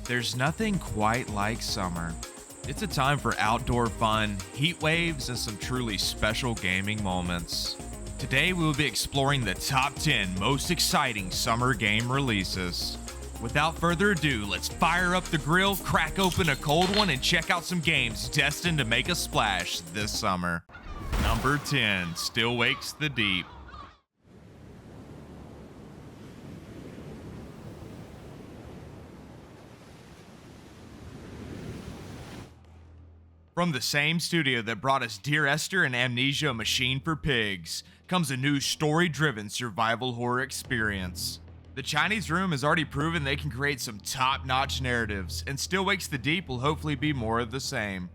There's nothing quite like summer. It's a time for outdoor fun, heat waves, and some truly special gaming moments. Today we will be exploring the top 10 most exciting summer game releases. Without further ado, let's fire up the grill, crack open a cold one, and check out some games destined to make a splash this summer. Number 10, Still Wakes the Deep. From the same studio that brought us Dear Esther and Amnesia: Machine for Pigs, comes a new story-driven survival horror experience. The Chinese Room has already proven they can create some top-notch narratives, and Still Wakes the Deep will hopefully be more of the same.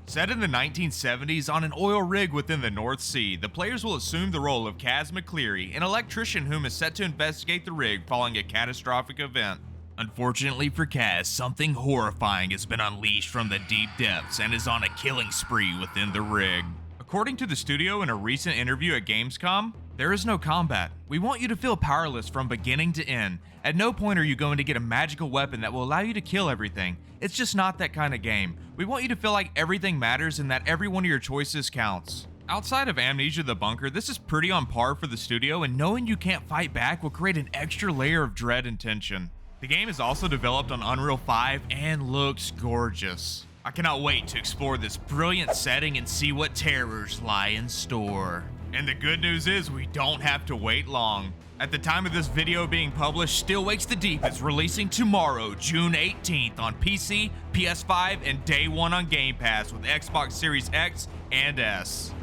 Set in the 1970s on an oil rig within the North Sea, the players will assume the role of Kaz McCleary, an electrician whom is set to investigate the rig following a catastrophic event. Unfortunately for Kaz, something horrifying has been unleashed from the deep depths and is on a killing spree within the rig. According to the studio in a recent interview at Gamescom, there is no combat. We want you to feel powerless from beginning to end. At no point are you going to get a magical weapon that will allow you to kill everything. It's just not that kind of game. We want you to feel like everything matters and that every one of your choices counts. Outside of Amnesia: The Bunker, this is pretty on par for the studio, and knowing you can't fight back will create an extra layer of dread and tension. The game is also developed on Unreal 5 and looks gorgeous. I cannot wait to explore this brilliant setting and see what terrors lie in store. And the good news is we don't have to wait long. At the time of this video being published, Still Wakes the Deep is releasing tomorrow, June 18th on PC, PS5, and day one on Game Pass with Xbox Series X and S.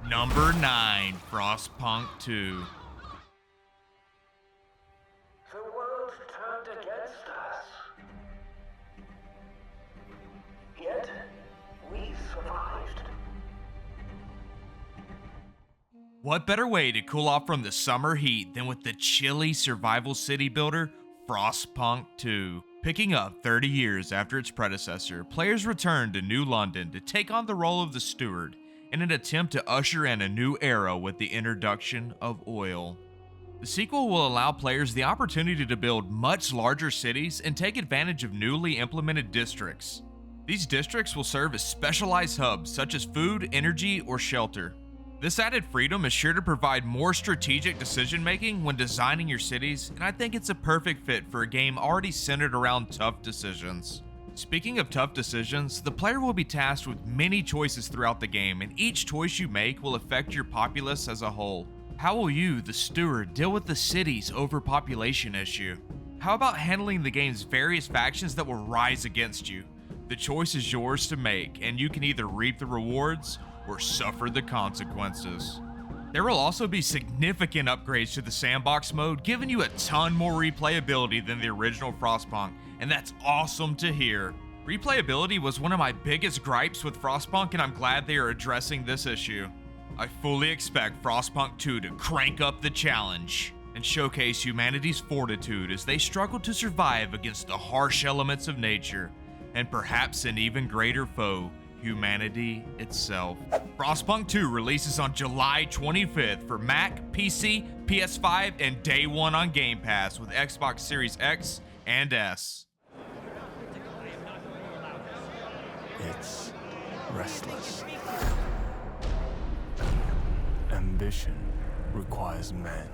Number 9, Frostpunk 2. The world turned against us. Yet, we survived. What better way to cool off from the summer heat than with the chilly survival city builder, Frostpunk 2. Picking up 30 years after its predecessor, players return to New London to take on the role of the steward in an attempt to usher in a new era with the introduction of oil. The sequel will allow players the opportunity to build much larger cities and take advantage of newly implemented districts. These districts will serve as specialized hubs such as food, energy, or shelter. This added freedom is sure to provide more strategic decision making when designing your cities, and I think it's a perfect fit for a game already centered around tough decisions. Speaking of tough decisions, the player will be tasked with many choices throughout the game, and each choice you make will affect your populace as a whole. How will you, the steward, deal with the city's overpopulation issue? How about handling the game's various factions that will rise against you? The choice is yours to make, and you can either reap the rewards or suffer the consequences. There will also be significant upgrades to the sandbox mode, giving you a ton more replayability than the original Frostpunk, and that's awesome to hear. Replayability was one of my biggest gripes with Frostpunk, and I'm glad they are addressing this issue. I fully expect Frostpunk 2 to crank up the challenge and showcase humanity's fortitude as they struggle to survive against the harsh elements of nature, and perhaps an even greater foe, humanity itself. Frostpunk 2 releases on July 25th for Mac, PC, PS5, and day one on Game Pass with Xbox Series X and S. It's restless. Ambition requires men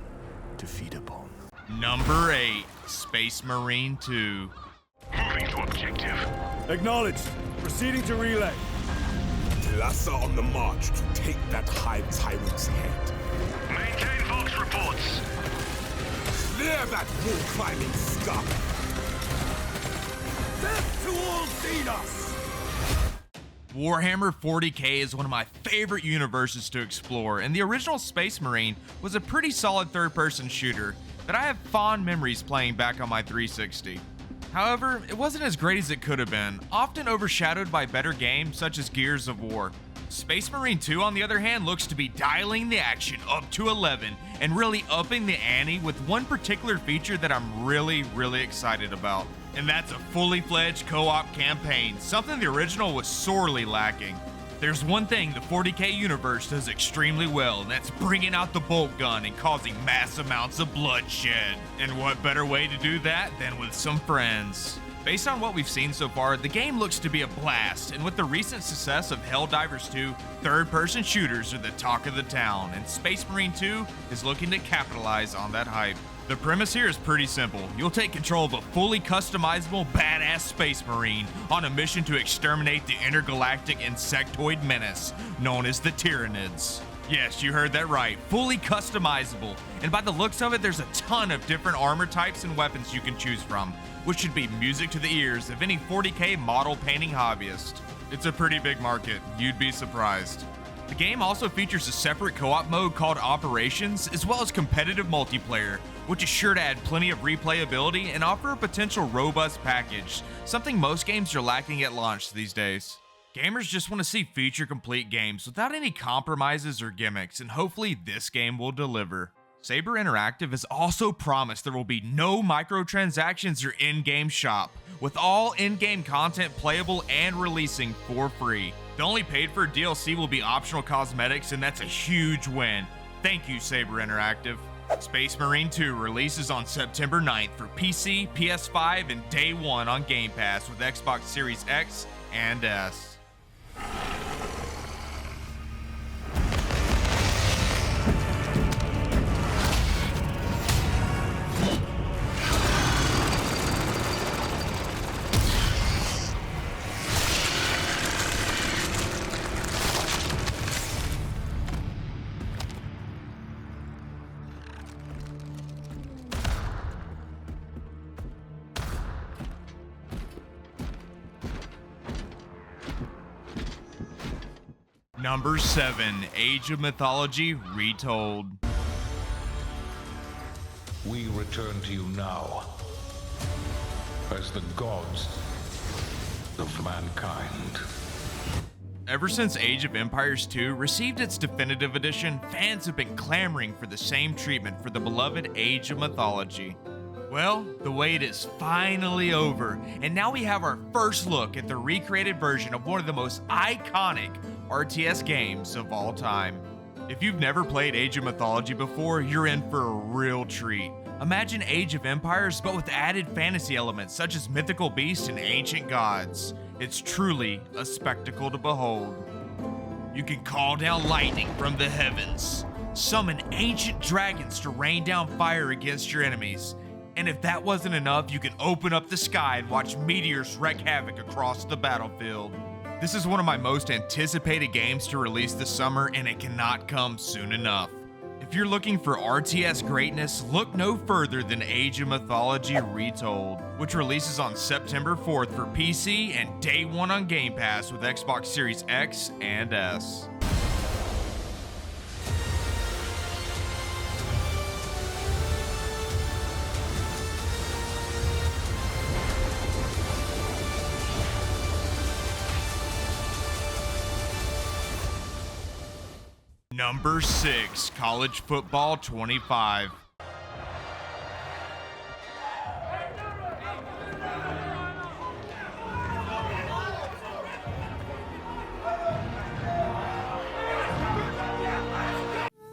to feed upon. Number 8, Space Marine 2. Moving to objective. Acknowledged. Proceeding to relay. Lhasa on the march to take that high tyrant's head. Maintain Vox reports. Clear that wall-climbing scum! Death to all Xenos! Warhammer 40k is one of my favorite universes to explore, and the original Space Marine was a pretty solid third-person shooter that I have fond memories playing back on my 360. However, it wasn't as great as it could have been, often overshadowed by better games such as Gears of War. Space Marine 2, on the other hand, looks to be dialing the action up to 11 and really upping the ante with one particular feature that I'm really excited about. And that's a fully fledged co-op campaign, something the original was sorely lacking. There's one thing the 40k universe does extremely well, and that's bringing out the bolt gun and causing mass amounts of bloodshed. And what better way to do that than with some friends? Based on what we've seen so far, the game looks to be a blast, and with the recent success of Helldivers 2, third-person shooters are the talk of the town, and Space Marine 2 is looking to capitalize on that hype. The premise here is pretty simple. You'll take control of a fully customizable, badass Space Marine on a mission to exterminate the intergalactic insectoid menace known as the Tyranids. Yes, you heard that right, fully customizable, and by the looks of it, there's a ton of different armor types and weapons you can choose from, which should be music to the ears of any 40k model painting hobbyist. It's a pretty big market, you'd be surprised. The game also features a separate co-op mode called Operations, as well as competitive multiplayer, which is sure to add plenty of replayability and offer a potential robust package, something most games are lacking at launch these days. Gamers just want to see feature-complete games without any compromises or gimmicks, and hopefully this game will deliver. Saber Interactive has also promised there will be no microtransactions or in-game shop, with all in-game content playable and releasing for free. The only paid-for DLC will be optional cosmetics, and that's a huge win. Thank you, Saber Interactive. Space Marine 2 releases on September 9th for PC, PS5, and Day 1 on Game Pass with Xbox Series X and S. Number 7, Age of Mythology Retold. We return to you now as the gods of mankind. Ever since Age of Empires 2 received its definitive edition, fans have been clamoring for the same treatment for the beloved Age of Mythology. Well, the wait is finally over, and now we have our first look at the recreated version of one of the most iconic RTS games of all time. If you've never played Age of Mythology before, you're in for a real treat. Imagine Age of Empires, but with added fantasy elements such as mythical beasts and ancient gods. It's truly a spectacle to behold. You can call down lightning from the heavens, summon ancient dragons to rain down fire against your enemies, and if that wasn't enough, you can open up the sky and watch meteors wreak havoc across the battlefield. This is one of my most anticipated games to release this summer, and it cannot come soon enough. If you're looking for RTS greatness, look no further than Age of Mythology Retold, which releases on September 4th for PC and Day 1 on Game Pass with Xbox Series X and S. Number 6, College Football 25.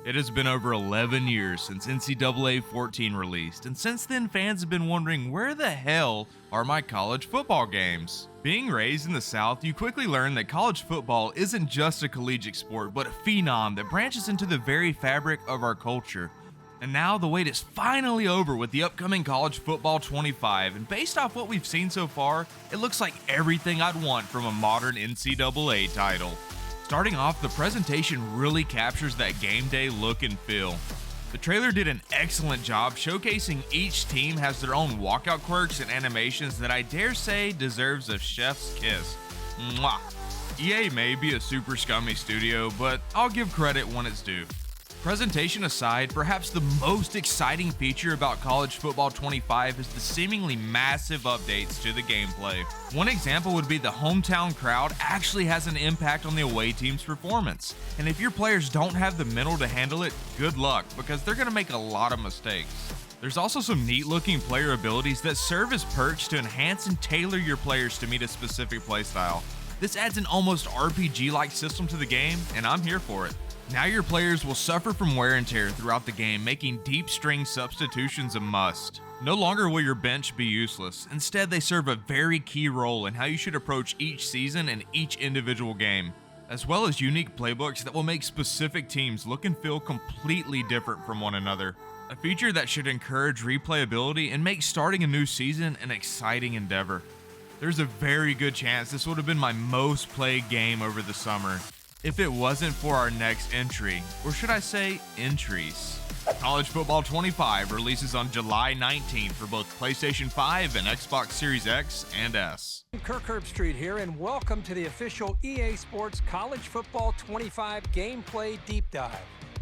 It has been over 11 years since NCAA 14 released, and since then fans have been wondering where the hell are my college football games? Being raised in the South, you quickly learn that college football isn't just a collegiate sport, but a phenom that branches into the very fabric of our culture. And now the wait is finally over with the upcoming College Football 25, and based off what we've seen so far, it looks like everything I'd want from a modern NCAA title. Starting off, the presentation really captures that game day look and feel. The trailer did an excellent job showcasing each team has their own walkout quirks and animations that I dare say deserves a chef's kiss. Mwah. EA may be a super scummy studio, but I'll give credit when it's due. Presentation aside, perhaps the most exciting feature about College Football 25 is the seemingly massive updates to the gameplay. One example would be the hometown crowd actually has an impact on the away team's performance, and if your players don't have the mental to handle it, good luck, because they're going to make a lot of mistakes. There's also some neat looking player abilities that serve as perks to enhance and tailor your players to meet a specific playstyle. This adds an almost RPG-like system to the game, and I'm here for it. Now your players will suffer from wear and tear throughout the game, making deep string substitutions a must. No longer will your bench be useless. Instead, they serve a very key role in how you should approach each season and each individual game, as well as unique playbooks that will make specific teams look and feel completely different from one another. A feature that should encourage replayability and make starting a new season an exciting endeavor. There's a very good chance this would have been my most played game over the summer if it wasn't for our next entry, or should I say entries. College Football 25 releases on July 19th for both PlayStation 5 and Xbox Series X and S. Kirk Herbstreit here, and welcome to the official EA Sports College Football 25 gameplay deep dive.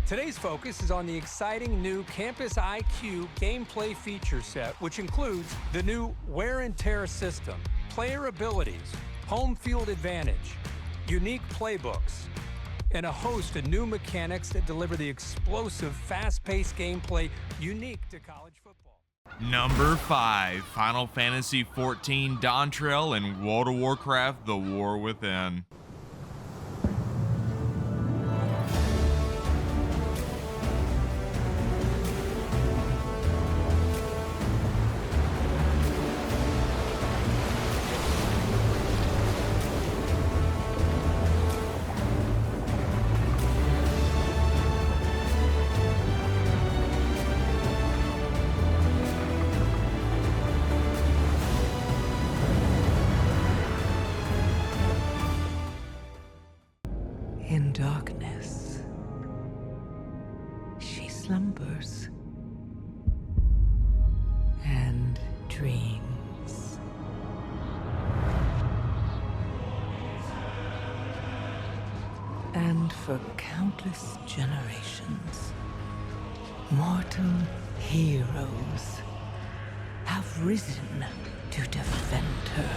Today's focus is on the exciting new Campus IQ gameplay feature set, which includes the new wear and tear system, player abilities, home field advantage, unique playbooks, and a host of new mechanics that deliver the explosive, fast-paced gameplay unique to college football. Number 5, Final Fantasy XIV Dawntrail and World of Warcraft: The War Within. In darkness, she slumbers and dreams. And for countless generations, mortal heroes have risen to defend her.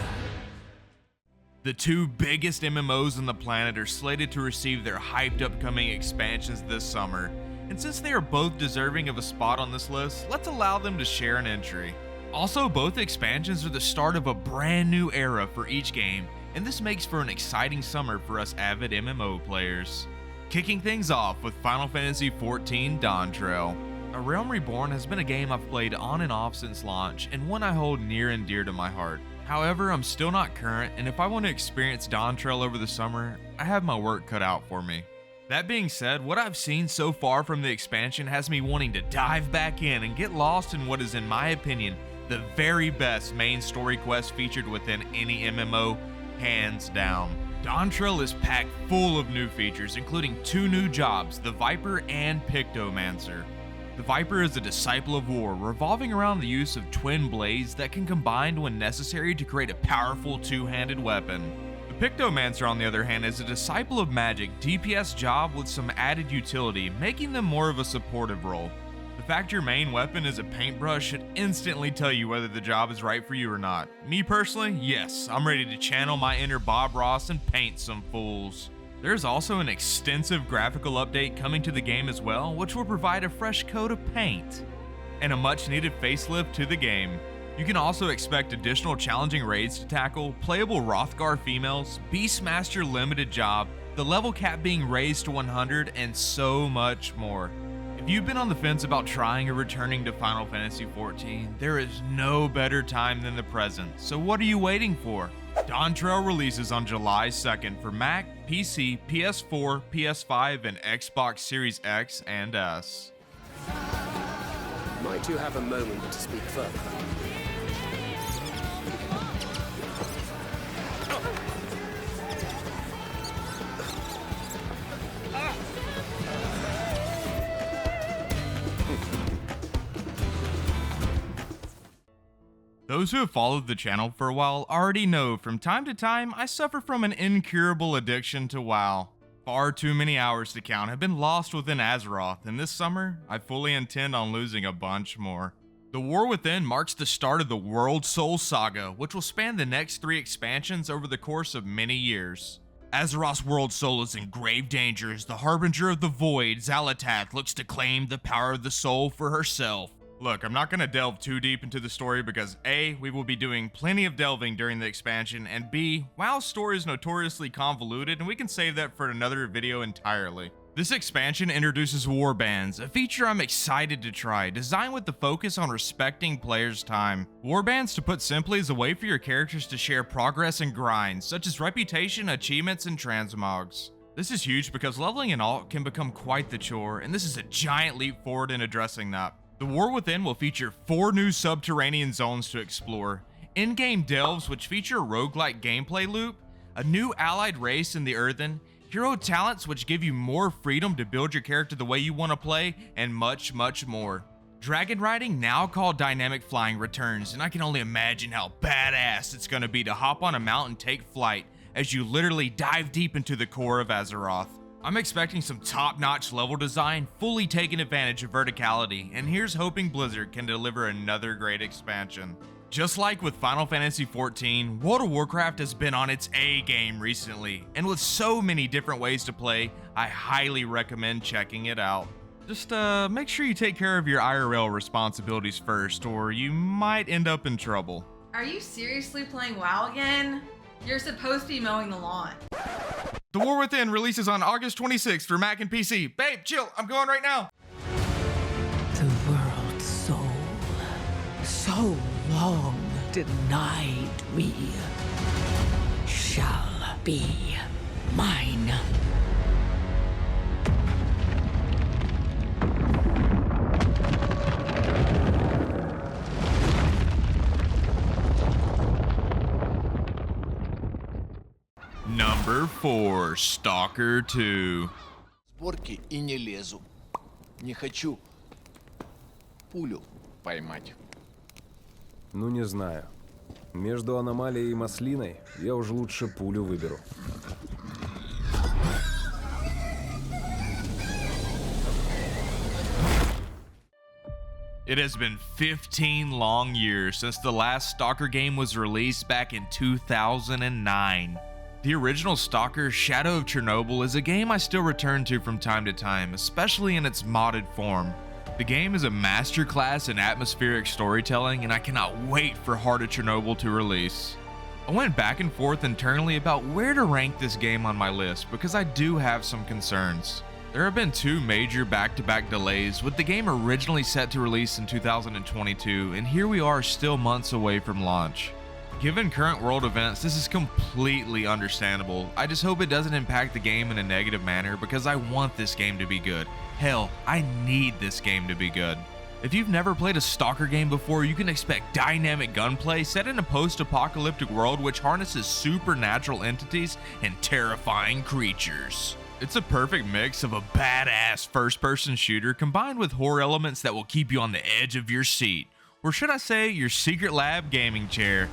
The two biggest MMOs on the planet are slated to receive their hyped upcoming expansions this summer, and since they are both deserving of a spot on this list, let's allow them to share an entry. Also, both expansions are the start of a brand new era for each game, and this makes for an exciting summer for us avid MMO players. Kicking things off with Final Fantasy XIV Dawntrail. A Realm Reborn has been a game I've played on and off since launch, and one I hold near and dear to my heart. However, I'm still not current, and if I want to experience Dawntrail over the summer, I have my work cut out for me. That being said, what I've seen so far from the expansion has me wanting to dive back in and get lost in what is, in my opinion, the very best main story quest featured within any MMO, hands down. Dawntrail is packed full of new features, including 2 new jobs, the Viper and Pictomancer. The Viper is a disciple of war, revolving around the use of twin blades that can combine when necessary to create a powerful two-handed weapon. The Pictomancer, on the other hand, is a disciple of magic DPS job with some added utility, making them more of a supportive role. The fact your main weapon is a paintbrush should instantly tell you whether the job is right for you or not. Me personally, yes, I'm ready to channel my inner Bob Ross and paint some fools. There's also an extensive graphical update coming to the game as well, which will provide a fresh coat of paint and a much needed facelift to the game. You can also expect additional challenging raids to tackle, playable Hrothgar females, Beastmaster limited job, the level cap being raised to 100, and so much more. If you've been on the fence about trying or returning to Final Fantasy XIV, there is no better time than the present, so what are you waiting for? Dawntrail releases on July 2nd for Mac, PC, PS4, PS5, and Xbox Series X and S. Might you have a moment to speak further? Those who have followed the channel for a while already know from time to time I suffer from an incurable addiction to WoW. Far too many hours to count have been lost within Azeroth, and this summer I fully intend on losing a bunch more. The War Within marks the start of the World Soul Saga, which will span the next 3 expansions over the course of many years. Azeroth's World Soul is in grave danger as the Harbinger of the Void, Xal'atath, looks to claim the power of the soul for herself. Look, I'm not going to delve too deep into the story because A, we will be doing plenty of delving during the expansion, and B, WoW's story is notoriously convoluted and we can save that for another video entirely. This expansion introduces warbands, a feature I'm excited to try, designed with the focus on respecting players' time. Warbands, to put simply, is a way for your characters to share progress and grinds, such as reputation, achievements, and transmogs. This is huge because leveling an alt can become quite the chore, and this is a giant leap forward in addressing that. The War Within will feature 4 new subterranean zones to explore, in-game delves which feature a roguelike gameplay loop, a new allied race in the Earthen, hero talents which give you more freedom to build your character the way you want to play, and much, much more. Dragon riding, now called dynamic flying, returns, and I can only imagine how badass it's going to be to hop on a mount and take flight as you literally dive deep into the core of Azeroth. I'm expecting some top-notch level design, fully taking advantage of verticality, and here's hoping Blizzard can deliver another great expansion. Just like with Final Fantasy XIV, World of Warcraft has been on its A game recently, and with so many different ways to play, I highly recommend checking it out. Just make sure you take care of your IRL responsibilities first, or you might end up in trouble. Are you seriously playing WoW again? You're supposed to be mowing the lawn. The War Within releases on August 26th for Mac and PC. Babe, chill, I'm going right now. The world's soul, so long denied me, shall be mine. Number 4, Stalker II. Сборки и не лезу. Не хочу пулю поймать. Ну не знаю. Между аномалией и маслиной я уж лучше пулю выберу. It has been 15 long years since the last Stalker game was released back in 2009. The original Stalker, Shadow of Chernobyl, is a game I still return to from time to time, especially in its modded form. The game is a masterclass in atmospheric storytelling, and I cannot wait for Heart of Chernobyl to release. I went back and forth internally about where to rank this game on my list because I do have some concerns. There have been 2 major back-to-back delays, with the game originally set to release in 2022, and here we are still months away from launch. Given current world events, this is completely understandable. I just hope it doesn't impact the game in a negative manner because I want this game to be good. Hell, I need this game to be good. If you've never played a Stalker game before, you can expect dynamic gunplay set in a post-apocalyptic world which harnesses supernatural entities and terrifying creatures. It's a perfect mix of a badass first-person shooter combined with horror elements that will keep you on the edge of your seat. Or should I say, your secret lab gaming chair.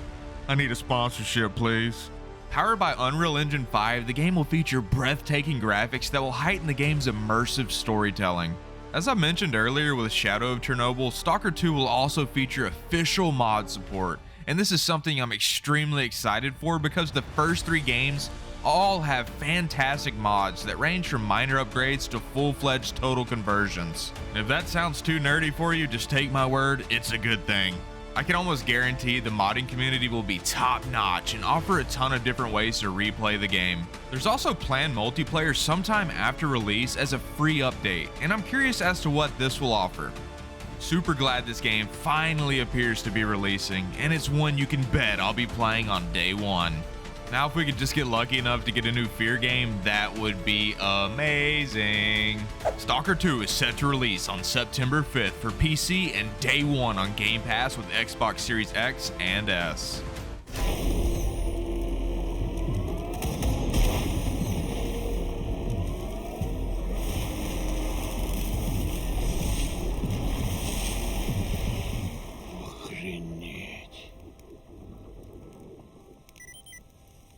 I need a sponsorship, please. Powered by Unreal Engine 5, the game will feature breathtaking graphics that will heighten the game's immersive storytelling. As I mentioned earlier with Shadow of Chernobyl, Stalker 2 will also feature official mod support, and this is something I'm extremely excited for because the first 3 games all have fantastic mods that range from minor upgrades to full-fledged total conversions. And if that sounds too nerdy for you, just take my word, it's a good thing. I can almost guarantee the modding community will be top-notch and offer a ton of different ways to replay the game. There's also planned multiplayer sometime after release as a free update, and I'm curious as to what this will offer. Super glad this game finally appears to be releasing, and it's one you can bet I'll be playing on day 1. Now if we could just get lucky enough to get a new Fear game, that would be amazing. Stalker 2 is set to release on September 5th for PC and day 1 on Game Pass with Xbox Series X and S.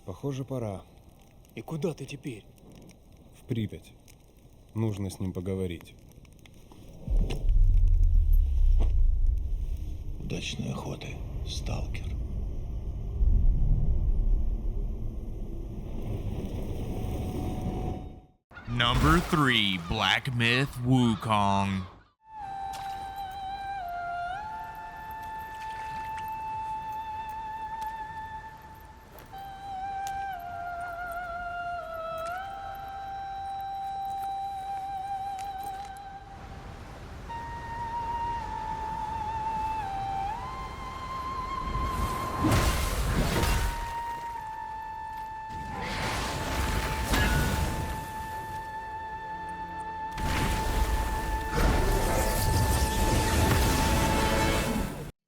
Похоже, пора. И куда ты теперь? В Припять. Нужно с ним поговорить. Удачной охоты, сталкер. Number 3, Black Myth Wukong.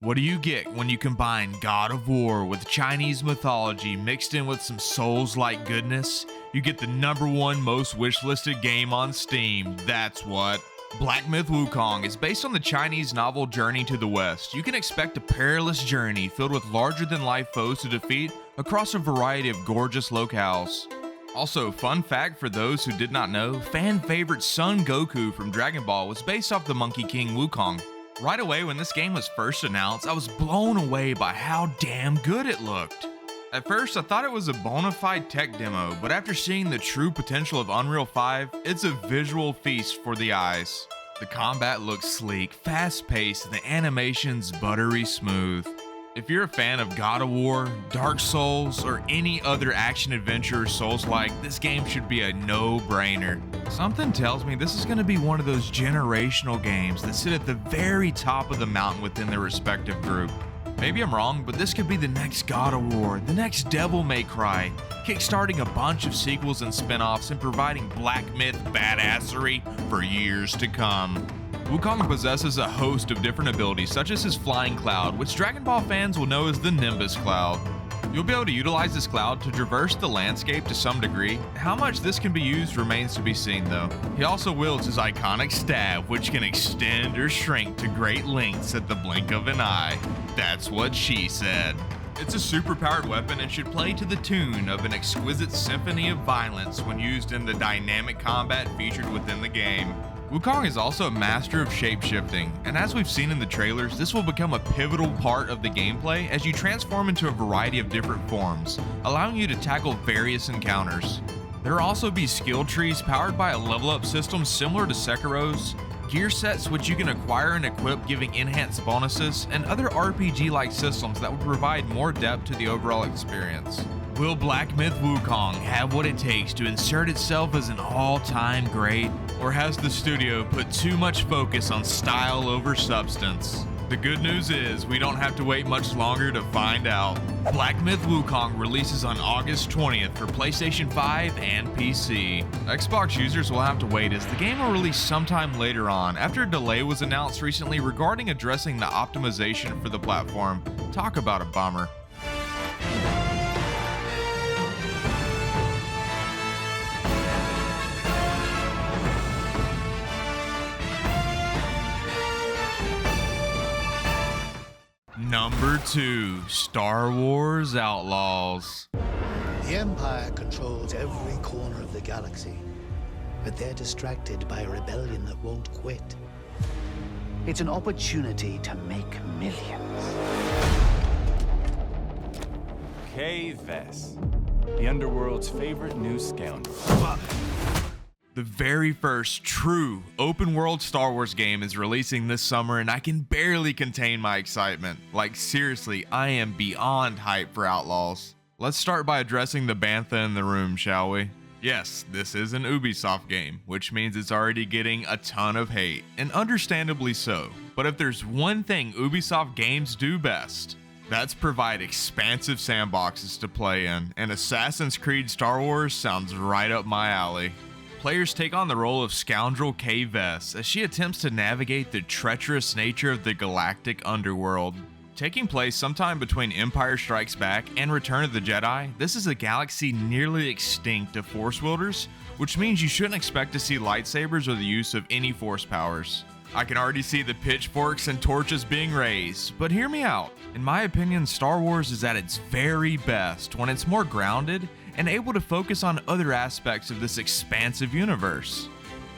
What do you get when you combine God of War with Chinese mythology mixed in with some Souls-like goodness? You get the #1 most wishlisted game on Steam. That's what. Black Myth Wukong is based on the Chinese novel Journey to the West. You can expect a perilous journey filled with larger-than-life foes to defeat across a variety of gorgeous locales. Also, fun fact for those who did not know, fan favorite Son Goku from Dragon Ball was based off the Monkey King Wukong. Right away when this game was first announced, I was blown away by how damn good it looked. At first, I thought it was a bona fide tech demo, but after seeing the true potential of Unreal 5, it's a visual feast for the eyes. The combat looks sleek, fast-paced, and the animation's buttery smooth. If you're a fan of God of War, Dark Souls, or any other action-adventure Souls-like, this game should be a no-brainer. Something tells me this is going to be one of those generational games that sit at the very top of the mountain within their respective group. Maybe I'm wrong, but this could be the next God of War, the next Devil May Cry, kickstarting a bunch of sequels and spin-offs and providing Black Myth badassery for years to come. Wukong possesses a host of different abilities, such as his flying cloud, which Dragon Ball fans will know as the Nimbus Cloud. You'll be able to utilize this cloud to traverse the landscape to some degree. How much this can be used remains to be seen though. He also wields his iconic staff, which can extend or shrink to great lengths at the blink of an eye. That's what she said. It's a super-powered weapon and should play to the tune of an exquisite symphony of violence when used in the dynamic combat featured within the game. Wukong is also a master of shapeshifting, and as we've seen in the trailers, this will become a pivotal part of the gameplay as you transform into a variety of different forms, allowing you to tackle various encounters. There will also be skill trees powered by a level-up system similar to Sekiro's, gear sets which you can acquire and equip giving enhanced bonuses, and other RPG-like systems that will provide more depth to the overall experience. Will Black Myth Wukong have what it takes to insert itself as an all-time great, or has the studio put too much focus on style over substance? The good news is we don't have to wait much longer to find out. Black Myth Wukong releases on August 20th for PlayStation 5 and PC. Xbox users will have to wait as the game will release sometime later on after a delay was announced recently regarding addressing the optimization for the platform. Talk about a bummer. Number 2, Star Wars Outlaws. The Empire controls every corner of the galaxy, but they're distracted by a rebellion that won't quit. It's an opportunity to make millions. K-Vess, the underworld's favorite new scoundrel. The very first true open-world Star Wars game is releasing this summer, and I can barely contain my excitement. Like seriously, I am beyond hyped for Outlaws. Let's start by addressing the bantha in the room, shall we? Yes, this is an Ubisoft game, which means it's already getting a ton of hate, and understandably so. But if there's one thing Ubisoft games do best, that's provide expansive sandboxes to play in, and Assassin's Creed Star Wars sounds right up my alley. Players take on the role of scoundrel K-Vess as she attempts to navigate the treacherous nature of the galactic underworld. Taking place sometime between Empire Strikes Back and Return of the Jedi, this is a galaxy nearly extinct of Force wielders, which means you shouldn't expect to see lightsabers or the use of any Force powers. I can already see the pitchforks and torches being raised, but hear me out. In my opinion, Star Wars is at its very best when it's more grounded and able to focus on other aspects of this expansive universe.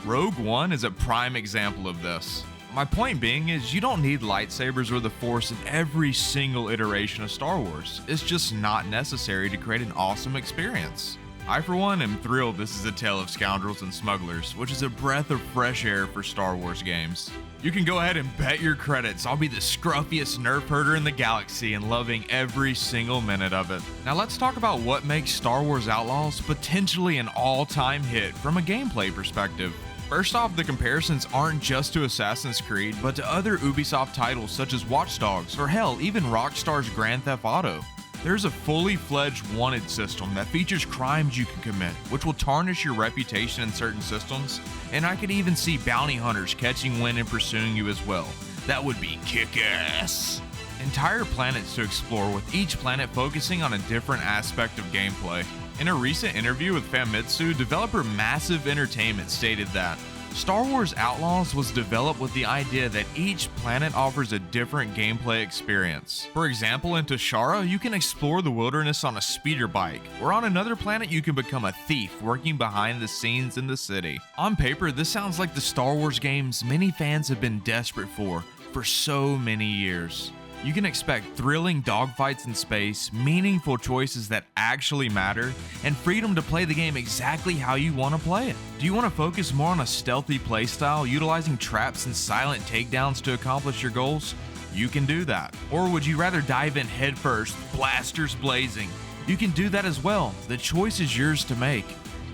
Rogue One is a prime example of this. My point being is you don't need lightsabers or the Force in every single iteration of Star Wars. It's just not necessary to create an awesome experience. I for one am thrilled this is a tale of scoundrels and smugglers, which is a breath of fresh air for Star Wars games. You can go ahead and bet your credits I'll be the scruffiest nerf herder in the galaxy and loving every single minute of it. Now let's talk about what makes Star Wars Outlaws potentially an all-time hit from a gameplay perspective. First off, the comparisons aren't just to Assassin's Creed, but to other Ubisoft titles such as Watch Dogs, or hell, even Rockstar's Grand Theft Auto. There's a fully fledged wanted system that features crimes you can commit, which will tarnish your reputation in certain systems, and I could even see bounty hunters catching wind and pursuing you as well. That would be kick-ass. entire planets to explore, with each planet focusing on a different aspect of gameplay. In a recent interview with Famitsu, developer Massive Entertainment stated that Star Wars Outlaws was developed with the idea that each planet offers a different gameplay experience. For example, in Toshara, you can explore the wilderness on a speeder bike, or on another planet you can become a thief working behind the scenes in the city. On paper, this sounds like the Star Wars games many fans have been desperate for so many years. You can expect thrilling dogfights in space, meaningful choices that actually matter, and freedom to play the game exactly how you want to play it. Do you want to focus more on a stealthy playstyle, utilizing traps and silent takedowns to accomplish your goals? You can do that. Or would you rather dive in headfirst, blasters blazing? You can do that as well. The choice is yours to make.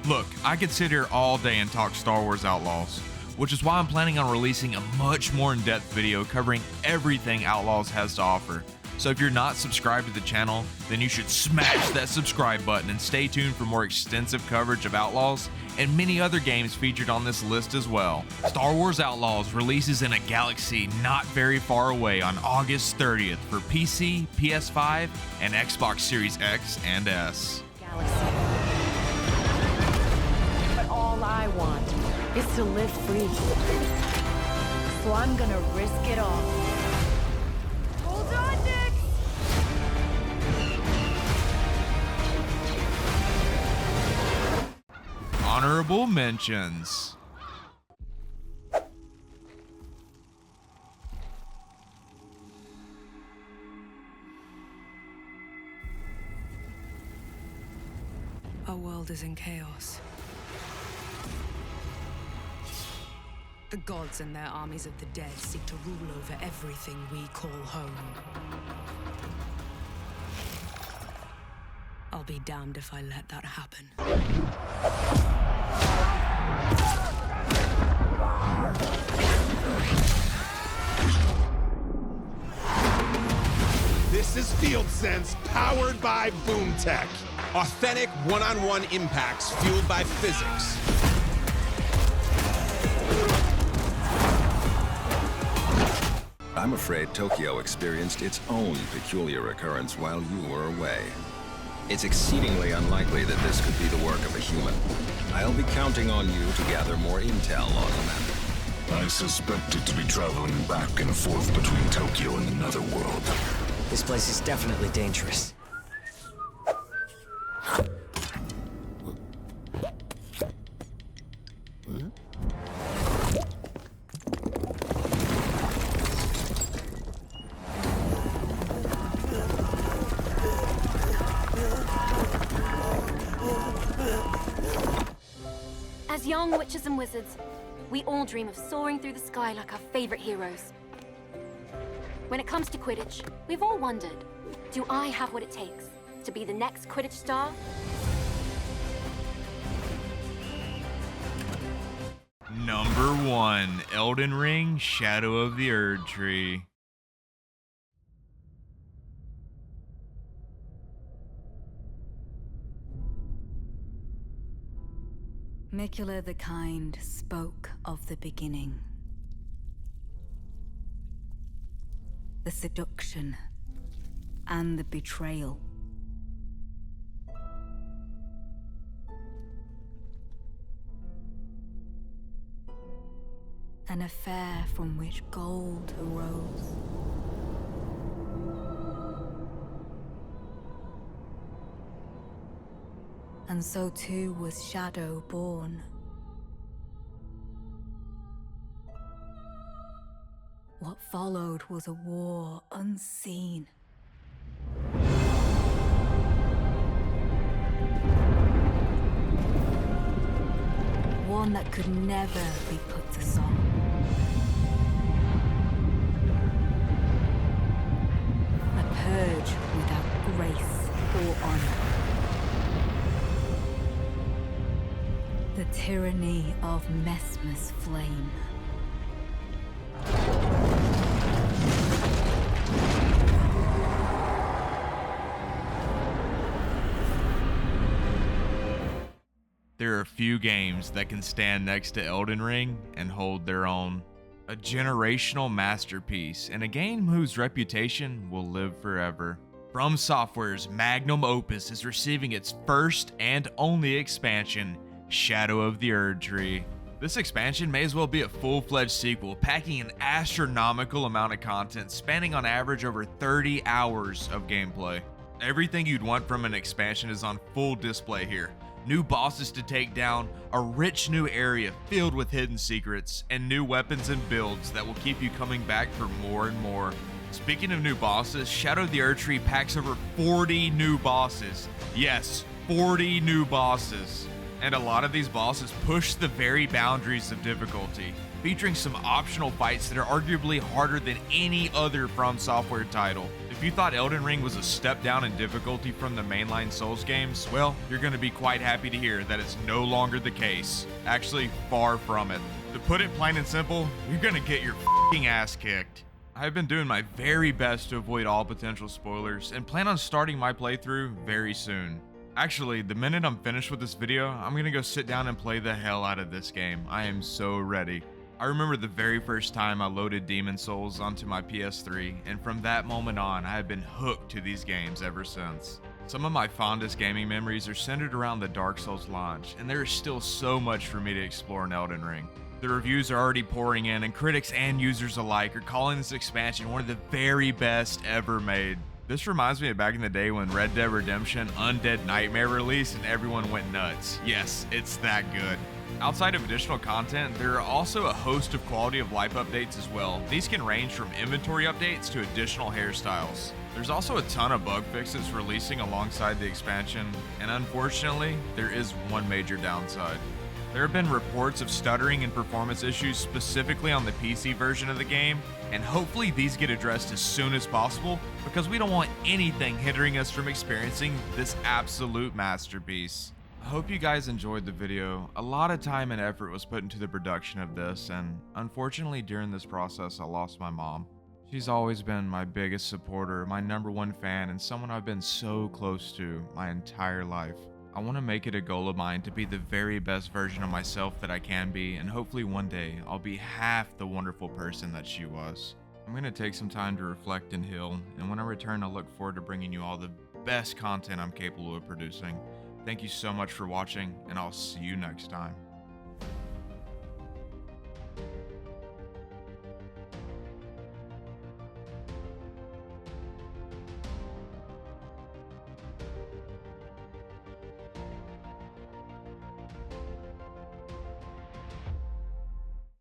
Look, I could sit here all day and talk Star Wars Outlaws, which is why I'm planning on releasing a much more in-depth video covering everything Outlaws has to offer. So if you're not subscribed to the channel, then you should smash that subscribe button and stay tuned for more extensive coverage of Outlaws and many other games featured on this list as well. Star Wars Outlaws releases in a galaxy not very far away on August 30th for PC, PS5, and Xbox Series X and S. But all I want is to live free. So I'm gonna risk it all. Hold on, Nick! Honorable mentions. Our world is in chaos. The gods and their armies of the dead seek to rule over everything we call home. I'll be damned if I let that happen. This is Fieldsense, powered by BoomTech. Authentic one-on-one impacts fueled by physics. I'm afraid Tokyo experienced its own peculiar occurrence while you were away. It's exceedingly unlikely that this could be the work of a human. I'll be counting on you to gather more intel on the matter. I suspect it to be traveling back and forth between Tokyo and another world. This place is definitely dangerous. As young witches and wizards, we all dream of soaring through the sky like our favorite heroes. When it comes to Quidditch, we've all wondered, do I have what it takes to be the next Quidditch star? Number 1, Elden Ring, Shadow of the Erd Tree. Mythology the Kind spoke of the beginning. The seduction and the betrayal. An affair from which gold arose. And so too was Shadow born. What followed was a war unseen. One that could never be put to song. A purge without grace or honor. The tyranny of Messmer's flame. There are a few games that can stand next to Elden Ring and hold their own. A generational masterpiece and a game whose reputation will live forever. From Software's magnum opus is receiving its first and only expansion, Shadow of the Erdtree. This expansion may as well be a full-fledged sequel, packing an astronomical amount of content, spanning on average over 30 hours of gameplay. Everything you'd want from an expansion is on full display here. New bosses to take down, a rich new area filled with hidden secrets, and new weapons and builds that will keep you coming back for more and more. Speaking of new bosses, Shadow of the Erdtree packs over 40 new bosses. Yes, 40 new bosses. And a lot of these bosses push the very boundaries of difficulty, featuring some optional fights that are arguably harder than any other From Software title. If you thought Elden Ring was a step down in difficulty from the mainline Souls games, well, you're going to be quite happy to hear that it's no longer the case. Actually, far from it. To put it plain and simple, you're going to get your f***ing ass kicked. I've been doing my very best to avoid all potential spoilers and plan on starting my playthrough very soon. Actually, the minute I'm finished with this video, I'm gonna go sit down and play the hell out of this game. I am so ready. I remember the very first time I loaded Demon Souls onto my PS3, and from that moment on, I have been hooked to these games ever since. Some of my fondest gaming memories are centered around the Dark Souls launch, and there is still so much for me to explore in Elden Ring. The reviews are already pouring in, and critics and users alike are calling this expansion one of the very best ever made. This reminds me of back in the day when Red Dead Redemption Undead Nightmare released and everyone went nuts. Yes, it's that good. Outside of additional content, there are also a host of quality of life updates as well. These can range from inventory updates to additional hairstyles. There's also a ton of bug fixes releasing alongside the expansion, and unfortunately, there is one major downside. There have been reports of stuttering and performance issues specifically on the PC version of the game, and hopefully these get addressed as soon as possible because we don't want anything hindering us from experiencing this absolute masterpiece. I hope you guys enjoyed the video. A lot of time and effort was put into the production of this, and unfortunately during this process I lost my mom. She's always been my biggest supporter, my #1 fan, and someone I've been so close to my entire life. I want to make it a goal of mine to be the very best version of myself that I can be, and hopefully one day I'll be half the wonderful person that she was. I'm going to take some time to reflect and heal, and when I return I look forward to bringing you all the best content I'm capable of producing. Thank you so much for watching, and I'll see you next time.